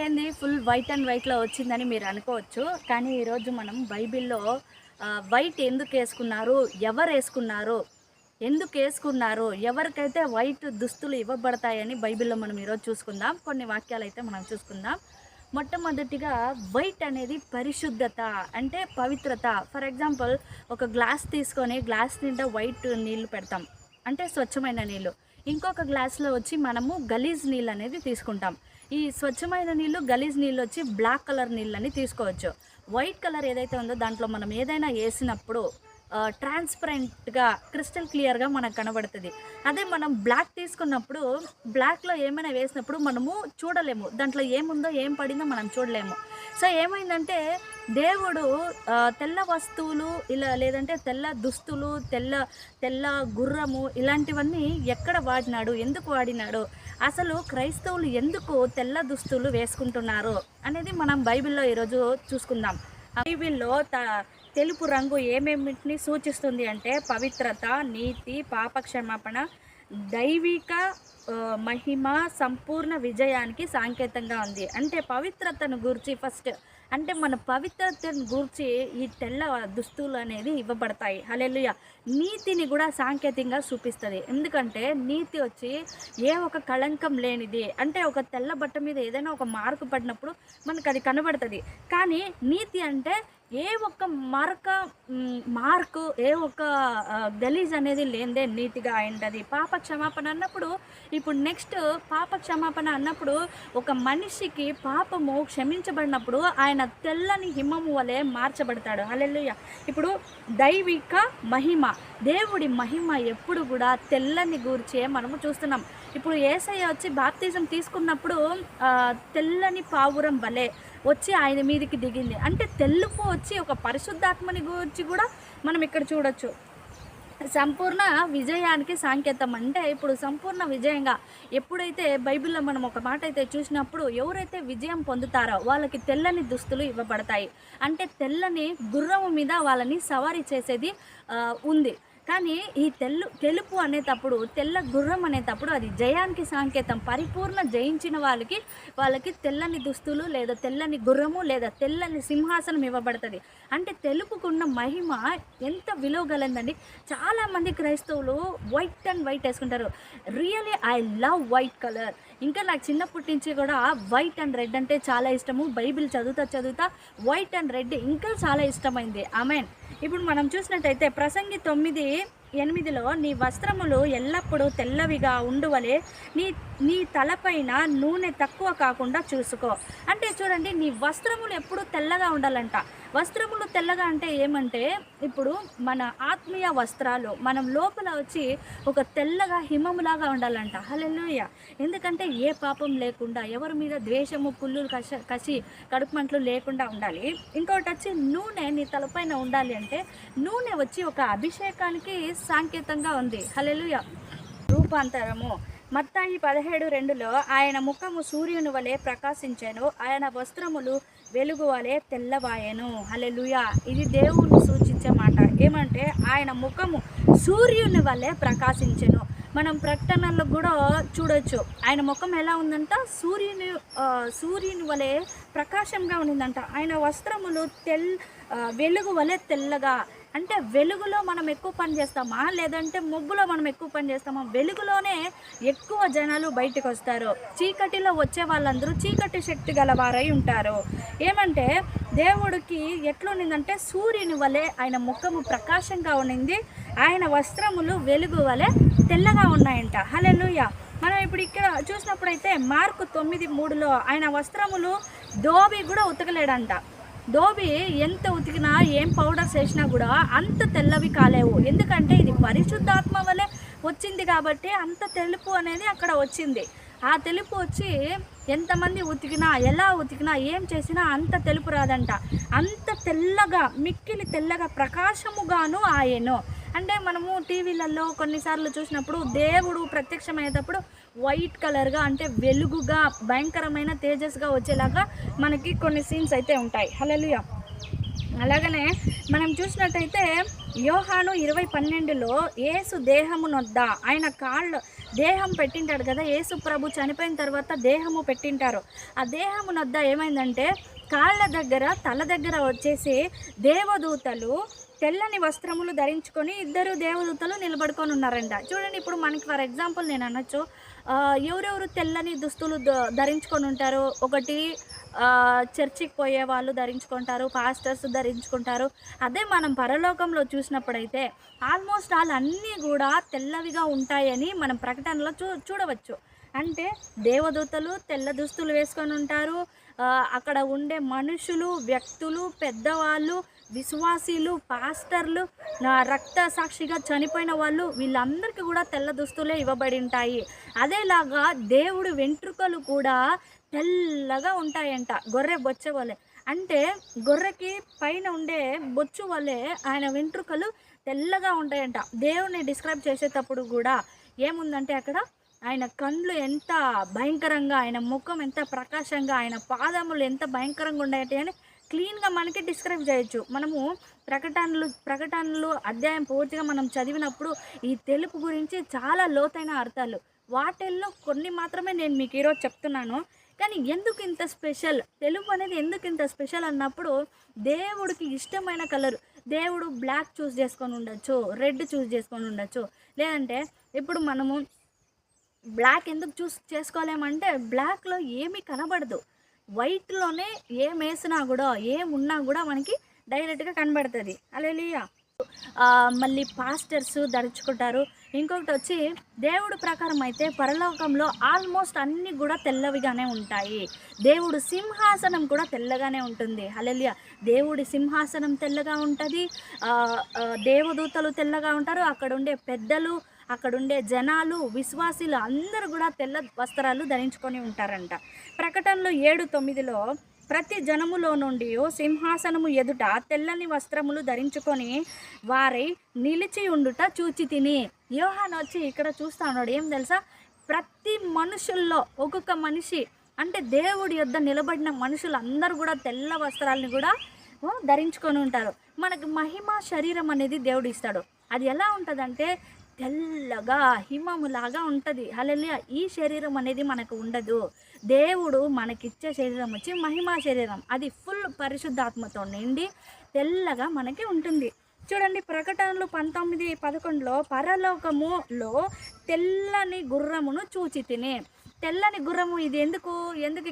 ఏంది full white and వైట్లో వచ్చిందని మీరు అనుకోవచ్చు. కానీ ఈరోజు మనం బైబిల్‌లో వైట్ ఎందుకు వేసుకున్నారు? ఎవరు వేసుకున్నారు? ఎందుకు వేసుకున్నారు? ఎవరికైతే వైట్ దుస్తులు ఇవ్వబడతాయని బైబిల్‌లో మనం ఈరోజు చూసుకుందాం. కొన్ని వాక్యాలైతే మనం చూసుకుందాం. మొట్టమొదటిగా వైట్ అనేది పరిశుద్ధత, అంటే పవిత్రత. ఫర్ ఎగ్జాంపుల్, ఒక గ్లాస్ తీసుకొని గ్లాస్ నిండా వైట్ నీళ్ళు పెడతాం, అంటే స్వచ్ఛమైన నీళ్ళు. ఇంకొక గ్లాస్లో వచ్చి మనము గలీజ్ నీళ్ళు అనేది తీసుకుంటాం. ఈ స్వచ్ఛమైన నీళ్ళు, గలీజ్ నీళ్ళు వచ్చి బ్లాక్ కలర్ నీళ్ళని తీసుకోవచ్చు. వైట్ కలర్ ఏదైతే ఉందో దాంట్లో మనం ఏదైనా వేసినప్పుడు ట్రాన్స్పరెంట్గా, క్రిస్టల్ క్లియర్గా మనకు కనబడుతుంది. అదే మనం బ్లాక్ తీసుకున్నప్పుడు, బ్లాక్లో ఏమైనా వేసినప్పుడు మనము చూడలేము, దాంట్లో ఏముందో ఏం పడిందో మనం చూడలేము. సో ఏమైందంటే దేవుడు తెల్ల వస్తువులు ఇలా, లేదంటే తెల్ల దుస్తులు, తెల్ల గుర్రము, ఇలాంటివన్నీ ఎక్కడ వాడినాడు, ఎందుకు వాడినాడు, అసలు క్రైస్తవులు ఎందుకు తెల్ల దుస్తులు వేసుకుంటున్నారు అనేది మనం బైబిల్లో ఈరోజు చూసుకుందాం. బైబిల్లో తెలుపు రంగు ఏమేమిటిని సూచిస్తుంది అంటే పవిత్రత, నీతి, పాప క్షమాపణ, దైవిక మహిమ, సంపూర్ణ విజయానికి సంకేతంగా ఉంది. అంటే పవిత్రతను గురించి ఫస్ట్, అంటే మన పవిత్రతను గురించి ఈ తెల్ల దుస్తులు అనేది ఇవ్వబడతాయి. హల్లెలూయా. నీతిని కూడా సాంకేతికంగా చూపిస్తుంది. ఎందుకంటే నీతి వచ్చి ఏ ఒక కళంకం లేనిది, అంటే ఒక తెల్ల బట్ట మీద ఏదైనా ఒక మార్కు పడినప్పుడు మనకు అది కనబడుతుంది. కానీ నీతి అంటే ఏ ఒక్క మార్కు, ఏ ఒక్క గలీజ్ అనేది లేనిదే నీతిగా అయింటది. పాప క్షమాపణ అన్నప్పుడు, ఇప్పుడు నెక్స్ట్ పాప క్షమాపణ అన్నప్పుడు ఒక మనిషికి పాపము క్షమించబడినప్పుడు ఆయన తెల్లని హిమము వలె మార్చబడతాడు. హల్లెలూయా. ఇప్పుడు దైవిక మహిమ, దేవుడి మహిమ ఎప్పుడు కూడా తెల్లని గూర్చే మనము చూస్తున్నాం. ఇప్పుడు యేసయ్య వచ్చి బాప్తిజం తీసుకున్నప్పుడు తెల్లని పావురం వలె వచ్చి ఆయన మీదకి దిగింది. అంటే తెలుపు వచ్చి ఒక పరిశుద్ధాత్మని గురించి కూడా మనం ఇక్కడ చూడొచ్చు. సంపూర్ణ విజయానికి సంకేతం. అంటే ఇప్పుడు సంపూర్ణ విజయంగా ఎప్పుడైతే బైబిల్లో మనం ఒక మాట అయితే చూసినప్పుడు, ఎవరైతే విజయం పొందుతారో వాళ్ళకి తెల్లని దుస్తులు ఇవ్వబడతాయి. అంటే తెల్లని గుర్రము మీద వాళ్ళని సవారీ చేసేది ఉంది. కానీ ఈ తెలుపు అనేటప్పుడు, తెల్ల గుర్రం అనేటప్పుడు అది జయానికి సంకేతం. పరిపూర్ణ జయించిన వాళ్ళకి తెల్లని దుస్తులు, లేదా తెల్లని గుర్రము, లేదా తెల్లని సింహాసనం ఇవ్వబడుతుంది. అంటే తెలుపుకున్న మహిమ ఎంత విలువ గలందండి. చాలామంది క్రైస్తవులు వైట్ అండ్ వైట్ వేసుకుంటారు. Really I love white colour. ఇంకా నాకు చిన్నప్పటి నుంచి కూడా వైట్ అండ్ రెడ్ అంటే చాలా ఇష్టము. బైబిల్ చదువుతా వైట్ అండ్ రెడ్ ఇంకా చాలా ఇష్టమైంది. ఆమేన్. ఇప్పుడు మనం చూసినట్టయితే ప్రసంగి 9:8 నీ వస్త్రములు ఎల్లప్పుడూ తెల్లవిగా ఉండువలే, నీ తలపైన నూనె తక్కువ కాకుండా చూసుకో. అంటే చూడండి, నీ వస్త్రములు ఎప్పుడూ తెల్లగా ఉండాలంట. వస్త్రములు తెల్లగా అంటే ఏమంటే, ఇప్పుడు మన ఆత్మీయ వస్త్రాలు మనం లోపల వచ్చి ఒక తెల్లగా హిమములాగా ఉండాలంట. హల్లెలూయా. ఎందుకంటే ఏ పాపం లేకుండా, ఎవరి మీద ద్వేషము, కుళ్ళు, కసి, కడుపుమంటలు లేకుండా ఉండాలి. ఇంకోటి వచ్చి నూనె నీ తలపైన ఉండాలి. అంటే నూనె వచ్చి ఒక అభిషేకానికి సంకేతంగా ఉంది. హల్లెలూయా. రూపాంతరము. మత్తాయి 17:2 ఆయన ముఖము సూర్యుని వలె ప్రకాశించెను, ఆయన వస్త్రములు వెలుగు వలె తెల్లవాయెను. హల్లెలూయా. ఇది దేవుణ్ణి సూచించే మాట. ఏమంటే ఆయన ముఖము సూర్యుని వలె ప్రకాశించెను. మనం ప్రకటనలో కూడా చూడొచ్చు, ఆయన ముఖం ఎలా ఉందంట, సూర్యుని వలె ప్రకాశంగా ఉండిందంట. ఆయన వస్త్రములు వెలుగు వలె తెల్లగా. అంటే వెలుగులో మనం ఎక్కువ పని చేస్తామా, లేదంటే ముగ్గులో మనం ఎక్కువ పని చేస్తామా? వెలుగులోనే ఎక్కువ జనాలు బయటకు వస్తారు. చీకటిలో వచ్చే వాళ్ళందరూ చీకటి శక్తి గలవారై ఉంటారు. ఏమంటే దేవుడికి ఎట్లుండిందంటే సూర్యుని వలె ఆయన ముఖము ప్రకాశంగా ఉండింది, ఆయన వస్త్రములు వెలుగు వలె తెల్లగా ఉన్నాయంట. హల్లెలూయా. మనం ఇప్పుడు ఇక్కడ చూసినప్పుడైతే మార్కు 9:3 ఆయన వస్త్రములు దోబి కూడా ఉతకలేడంట. దోబి ఎంత ఉతికినా, ఏం పౌడర్స్ వేసినా కూడా అంత తెల్లవి కాలేవు. ఎందుకంటే ఇది పరిశుద్ధాత్మ వలె వచ్చింది కాబట్టి అంత తెలుపు అనేది అక్కడ వచ్చింది. ఆ తెలుపు వచ్చి ఎంతమంది ఉతికినా, ఎలా ఉతికినా, ఏం చేసినా అంత తెలుపు రాదంట. అంత తెల్లగా, మిక్కిలి తెల్లగా, ప్రకాశముగాను ఆయను. అంటే మనము టీవీలలో కొన్నిసార్లు చూసినప్పుడు దేవుడు ప్రత్యక్షమయ్యేటప్పుడు వైట్ కలర్గా, అంటే వెలుగుగా, భయంకరమైన తేజస్గా వచ్చేలాగా మనకి కొన్ని సీన్స్ అయితే ఉంటాయి. హల్లెలూయా. అలాగనే మనం చూసినట్టయితే యోహాను 20:12 యేసు దేహమునొద్ద ఆయన దేహం పెట్టింటాడు కదా, యేసు ప్రభు చనిపోయిన తర్వాత దేహము పెట్టింటారు. ఆ దేహమునొద్ద ఏమైందంటే కాళ్ళ దగ్గర, తల దగ్గర వచ్చేసి దేవదూతలు తెల్లని వస్త్రములు ధరించుకొని ఇద్దరు దేవదూతలు నిలబడుకొని ఉన్నారంట. చూడండి, ఇప్పుడు మనకి ఫర్ ఎగ్జాంపుల్ నేను అనొచ్చు, ఎవరెవరు తెల్లని దుస్తులు ధరించుకొని ఉంటారు? ఒకటి చర్చికి పోయే వాళ్ళు ధరించుకుంటారు, పాస్టర్స్ ధరించుకుంటారు. అదే మనం పరలోకంలో చూసినప్పుడైతే ఆల్మోస్ట్ ఆల్ అన్నీ కూడా తెల్లవిగా ఉంటాయని మనం ప్రకటనలో చూడవచ్చు. అంటే దేవదూతలు తెల్ల దుస్తులు వేసుకొని ఉంటారు. అక్కడ ఉండే మనుషులు, వ్యక్తులు, పెద్దవాళ్ళు, విశ్వాసీలు, పాస్టర్లు, రక్త సాక్షిగా చనిపోయిన వాళ్ళు, వీళ్ళందరికీ కూడా తెల్ల దుస్తులే ఇవ్వబడి ఉంటాయి. అదేలాగా దేవుడి వెంట్రుకలు కూడా తెల్లగా ఉంటాయంట, గొర్రె బొచ్చ వలె. అంటే గొర్రెకి పైన ఉండే బొచ్చు వలె ఆయన వెంట్రుకలు తెల్లగా ఉంటాయంట. దేవుడిని డిస్క్రైబ్ చేసేటప్పుడు కూడా ఏముందంటే అక్కడ ఆయన కళ్ళు ఎంత భయంకరంగా, ఆయన ముఖం ఎంత ప్రకాశంగా, ఆయన పాదములు ఎంత భయంకరంగా ఉన్నాయంటే అని క్లీన్గా మనకి డిస్క్రైబ్ చేయొచ్చు. మనము ప్రకటనలు అధ్యాయం పూర్తిగా మనం చదివినప్పుడు ఈ తెలుపు గురించి చాలా లోతైన అర్థాలు, వాటిల్లో కొన్ని మాత్రమే నేను మీకు ఈరోజు చెప్తున్నాను. కానీ ఎందుకు ఇంత స్పెషల్, తెలుపు అనేది ఎందుకు ఇంత స్పెషల్ అన్నప్పుడు, దేవుడికి ఇష్టమైన కలర్, దేవుడు బ్లాక్ చూస్ చేసుకొని ఉండొచ్చు, రెడ్ చూస్ చేసుకొని ఉండొచ్చు. లేదంటే ఇప్పుడు మనము బ్లాక్ ఎందుకు చూస్ చేసుకోలేమంటే బ్లాక్లో ఏమీ కనబడదు, వైట్లోనే ఏం వేసినా కూడా ఏమున్నా కూడా మనకి డైరెక్ట్గా కనబడుతుంది. హల్లెలూయా. మళ్ళీ పాస్టర్స్ ధరించుకుంటారు. ఇంకొకటి వచ్చి దేవుడు ప్రకారం అయితే పరలోకంలో ఆల్మోస్ట్ అన్నీ కూడా తెల్లవిగానే ఉంటాయి. దేవుడు సింహాసనం కూడా తెల్లగానే ఉంటుంది. హల్లెలూయా. దేవుడి సింహాసనం తెల్లగా ఉంటుంది, దేవదూతలు తెల్లగా ఉంటారు, అక్కడ ఉండే పెద్దలు, అక్కడుండే జనాలు, విశ్వాసీలు అందరూ కూడా తెల్ల వస్త్రాలు ధరించుకొని ఉంటారంట. ప్రకటనలో 7:9లో ప్రతి జనములో నుండి సింహాసనము ఎదుట తెల్లని వస్త్రములు ధరించుకొని వారై నిలిచి ఉండుట చూచి తిని. యోహాను వచ్చి ఇక్కడ చూస్తా ఉన్నాడు, ఏం తెలుసా, ప్రతి మనుషుల్లో ఒక్కొక్క మనిషి అంటే దేవుడి యొద్ద నిలబడిన మనుషులు అందరూ కూడా తెల్ల వస్త్రాలని కూడా ధరించుకొని ఉంటారు. మనకు మహిమ శరీరం అనేది దేవుడు ఇస్తాడు. అది ఎలా ఉంటుందంటే తెల్లగా హిమములాగా ఉంటుంది. హల్లెలూయా. ఈ శరీరం అనేది మనకు ఉండదు. దేవుడు మనకిచ్చే శరీరం వచ్చి మహిమా శరీరం, అది ఫుల్ పరిశుద్ధాత్మతో నిండి తెల్లగా మనకి ఉంటుంది. చూడండి, ప్రకటనలు 19:11లో పరలోకములో తెల్లని గుర్రమును చూచి తిని. తెల్లని గుర్రము ఇది ఎందుకు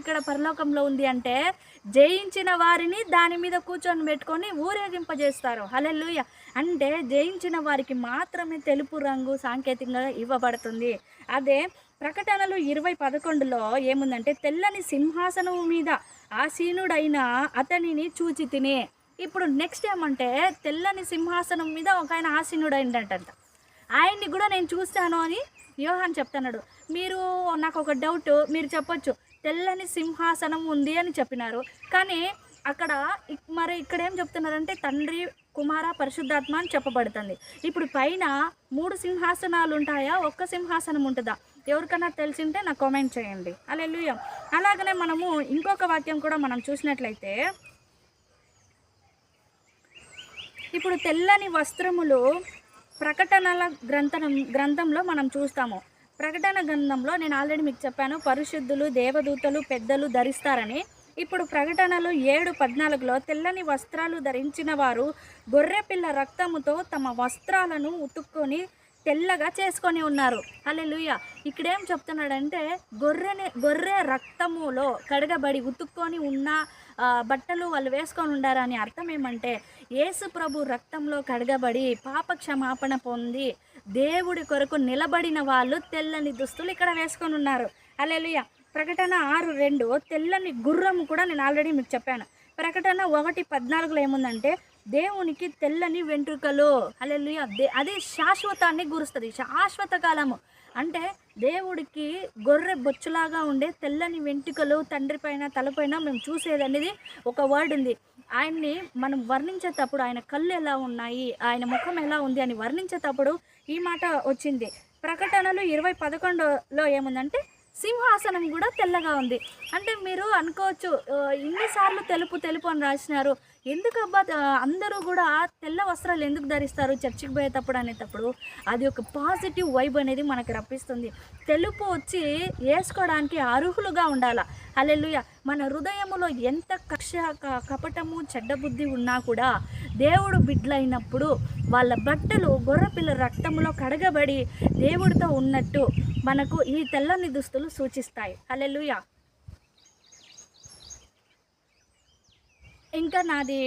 ఇక్కడ పరలోకంలో ఉంది అంటే, జయించిన వారిని దాని మీద కూర్చొని పెట్టుకొని ఊరేగింపజేస్తారు. హల్లెలూయా. అంటే జయించిన వారికి మాత్రమే తెలుపు రంగు సాంకేతికంగా ఇవ్వబడుతుంది. అదే ప్రకటనలు 20:11లో ఏముందంటే, తెల్లని సింహాసనం మీద ఆసీనుడైన అతనిని చూచి తిని. ఇప్పుడు నెక్స్ట్ ఏమంటే, తెల్లని సింహాసనం మీద ఒక ఆయన ఆసీనుడైందంట. ఆయన్ని కూడా నేను చూస్తాను అని యోహాన్ చెప్తున్నాడు. మీరు నాకు ఒక డౌట్, మీరు చెప్పొచ్చు తెల్లని సింహాసనం ఉంది అని చెప్పినారు, కానీ అక్కడ మరి ఇక్కడ ఏం చెప్తున్నారంటే తండ్రి, కుమార, పరిశుద్ధాత్మ అని చెప్పబడుతుంది. ఇప్పుడు పైన 3 సింహాసనాలు ఉంటాయా, ఒక్క సింహాసనం ఉంటుందా? ఎవరికైనా తెలిసింటే నాకు కామెంట్ చేయండి. హల్లెలూయా. అలాగనే మనము ఇంకొక వాక్యం కూడా మనం చూసినట్లయితే, ఇప్పుడు తెల్లని వస్త్రములు ప్రకటనల గ్రంథంలో మనం చూస్తాము. ప్రకటన గ్రంథంలో నేను ఆల్రెడీ మీకు చెప్పాను, పరిశుద్ధులు, దేవదూతలు, పెద్దలు ధరిస్తారని. ఇప్పుడు ప్రకటనలు 7:14లో తెల్లని వస్త్రాలు ధరించిన వారు గొర్రెపిల్ల రక్తముతో తమ వస్త్రాలను ఉతుక్కొని తెల్లగా చేసుకొని ఉన్నారు. హల్లెలూయా. ఇక్కడేం చెప్తున్నాడంటే, గొర్రె రక్తములో కడగబడి ఉతుక్కొని ఉన్న బట్టలు వాళ్ళు వేసుకొని ఉండారు అని అర్థం ఏమంటే, యేసు ప్రభు రక్తంలో కడగబడి పాప క్షమాపణ పొంది దేవుడి కొరకు నిలబడిన వాళ్ళు తెల్లని దుస్తులు ఇక్కడ వేసుకొని ఉన్నారు. హల్లెలూయా. ప్రకటన 6:2 తెల్లని గుర్రము కూడా నేను ఆల్రెడీ మీకు చెప్పాను. ప్రకటన 1:14లో ఏముందంటే, దేవునికి తెల్లని వెంట్రుకలు. హల్లెలూయా. అది శాశ్వతాన్ని గురుస్తుంది, శాశ్వత కాలము. అంటే దేవుడికి గొర్రె బొచ్చులాగా ఉండే తెల్లని వెంట్రుకలు తండ్రి పైన, తలపైన మేము చూసేది అనేది ఒక వర్డ్ ఉంది. ఆయన్ని మనం వర్ణించేటప్పుడు ఆయన కళ్ళు ఎలా ఉన్నాయి, ఆయన ముఖం ఎలా ఉంది అని వర్ణించేటప్పుడు ఈ మాట వచ్చింది. ప్రకటనలు 20:11లో ఏముందంటే, సింహాసనం కూడా తెల్లగా ఉంది. అంటే మీరు అనుకోవచ్చు, ఇన్నిసార్లు తెలుపు తెలుపు అని రాసినారు, ఎందుకబ్బా అందరూ కూడా తెల్ల వస్త్రాలు ఎందుకు ధరిస్తారు చర్చికి పోయేటప్పుడు అనేటప్పుడు? అది ఒక పాజిటివ్ వైబ్ అనేది మనకు రప్పిస్తుంది. తెలుపు వచ్చి ఏసుకోవడానికి అర్హులుగా ఉండాల. హల్లెలూయా! మన హృదయములో ఎంత కక్ష, కపటము, చెడ్డ బుద్ధి ఉన్నా కూడా దేవుడు బిడ్డలైనప్పుడు వాళ్ళ బట్టలు గొర్రెపిల్ల రక్తంలో కడగబడి దేవుడితో ఉన్నట్టు మనకు ఈ తెల్లని దుస్తులు సూచిస్తాయి. హల్లెలూయా! ఇంకా నాది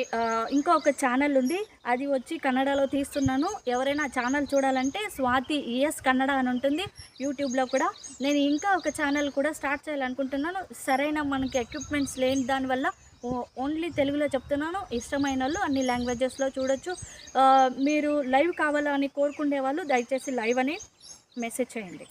ఇంకొక ఛానల్ ఉంది. అది వచ్చి కన్నడలో తీస్తున్నాను. ఎవరైనా ఛానల్ చూడాలంటే స్వాతి ఈఎస్ కన్నడ అని ఉంటుంది యూట్యూబ్‌లో కూడా. నేను ఇంకా ఒక ఛానల్ కూడా స్టార్ట్ చేయాలనుకుంటున్నాను. సరైన మనకి ఎక్విప్‌మెంట్స్ లేని దానివల్ల ఓన్లీ తెలుగులో చెప్తున్నాను. ఇష్టమైనోళ్ళు అన్ని లాంగ్వేజెస్‌లో చూడొచ్చు. మీరు లైవ్ కావాలా అని కోరుకునే వాళ్ళు దయచేసి లైవ్ అని మెసేజ్ చేయండి.